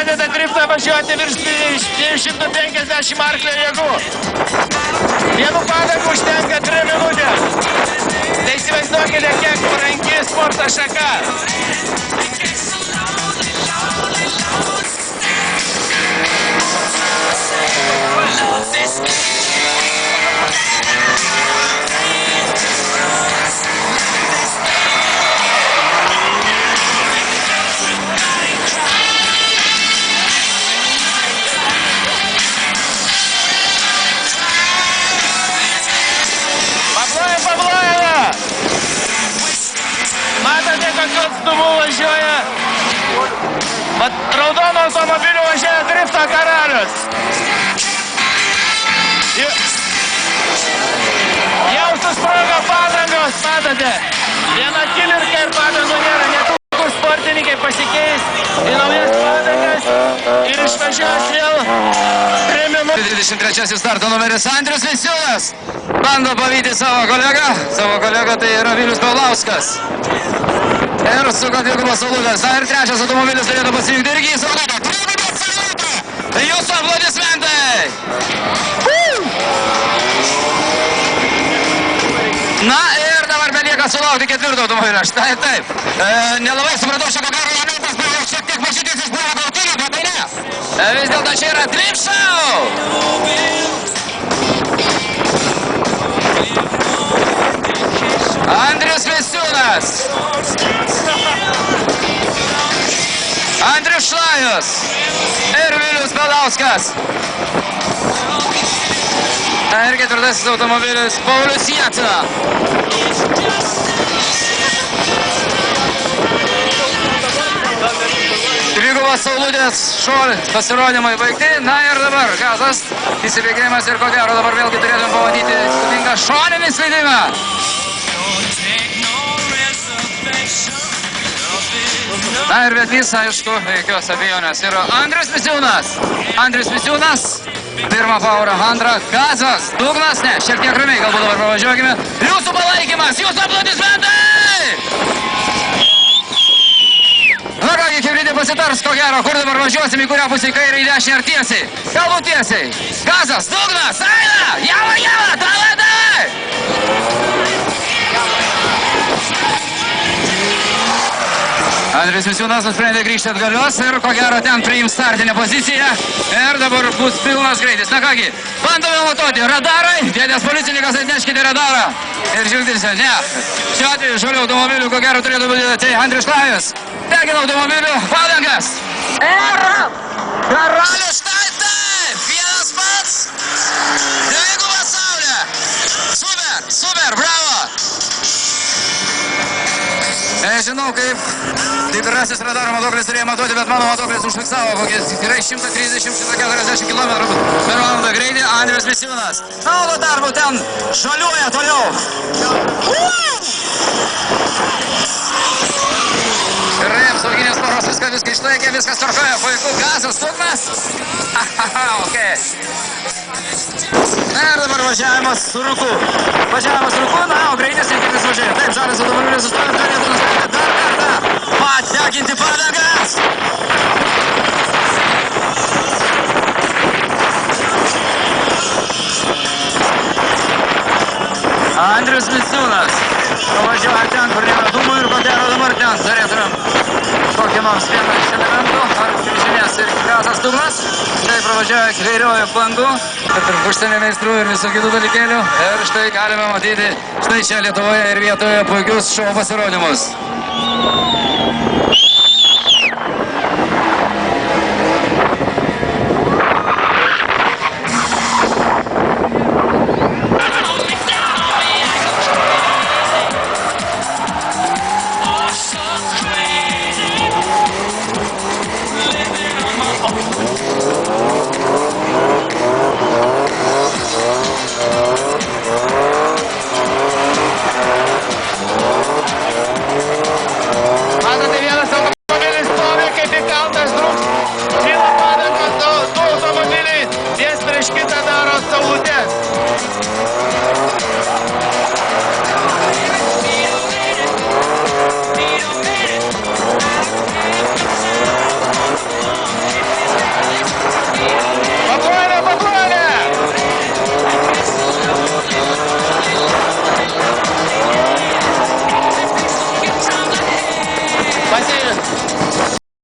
pradeda driftą važiuoti virš 250 arklio jėgų. Vienų padangų užtenka 3 minutės. Tai įsivaizduokite, kiek brangi sporto šaka. Matote, kokiu atstumu važiuoja. Vat raudono automobiliu važiuoja drifto karalius. Jau susprogo padangos, matote. Viena kilirka ir padangų nėra. Netrukus sportininkai pasikeis į naujas padangas ir išvažiuos vėl 3 minutės. 23 starto numeris Andrius Misiūnas. Bando pavyti savo kolegą tai yra Vilius Paulauskas. Ir suka dvigubas saulutės. Na ir trečias automobilis turėtų pasirinkti irgi į saulutę. Dvigubas saulutė! Jūsų aplodismentai! Na ir dabar belieka sulaukti ketvirto automobilio. Štai taip. Nelabai supratau šio garo momentas, buvo šiek tiek mažytis iš buvo gautinių, bet tai ne. Vis dėlto čia yra Drift Show! Andrius Misiūnas, Andrius Šlajus ir Vilius Paulauskas. Na ir ketvirtasis automobilis Paulius Jatsina. Dvigubos saulutės pasirodymai baigti. Na ir dabar gazas, įsibėgėjimas ir ko gero dabar vėlgi turėtum pamatyti įspūdingą šoninį slydimą. Na ir vedlys, aišku, jokios abejonės yra Andrius Misiūnas. Andrius Misiūnas, pirmą paurą, antrą gazas, dugnas, ne, šiek tiek ramiai, galbūt dabar pavažiuokime. Jūsų palaikymas, jūsų aplodismentai! Na kągi, kibridė pasitars, ko gero, kur dabar važiuosim, į kurią pusę, į kairę, į dešinę ar tiesiai. Galbūt tiesiai. Gazas, dugnas, eina, java, davai! Andrius Misiūnas nusprendė grįžti atgalios ir ko gero ten priims startinę poziciją ir dabar bus pilnas greitis. Na kągi, bandome matuoti radarai, dėdės policininkas atneškite radarą ir žiūrėsime, ne, šiuo atveju žalių automobilių ko gero turėtų būti tai Andrius Šlajus, degina automobilių padangas ir karalius štai taip, vienas pats, dvigubą saulę, super, bravo! Nežinau, kaip tikrasis radaro matuoklis turėjo matuoti, bet mano matuoklis užfiksavo kokiais tikrai 130-140 km per valandą greitį Andrius Misiūnas. Na, o tuo tarpu ten šaliuoja toliau. Gerai, apsauginės poros viską išlaikė, viskas tvarkoja, puiku, gazas, dugnas. Okay. Na ir dabar važiavimas su rūku. Na, o greitis įkirtis važiuoja. Taip, žalias automobilis sustoja, turėtų nustatyti dar kartą. Patekinti padangas. Andrius Misiūnas pavažiuoja ten, kur nėra dūmų ir ko gero dabar ten turėtumėm kokį nors vieną iš elementų ar kryžinės ir gazas dugnas. Štai pravažiuoja kairiuoju flangu, kad ir užsienio meistrų ir visų kitų dalykėlių. Ir štai galime matyti štai čia Lietuvoje ir vietoje puikius šou pasirodymus. Kitą daro saulutės.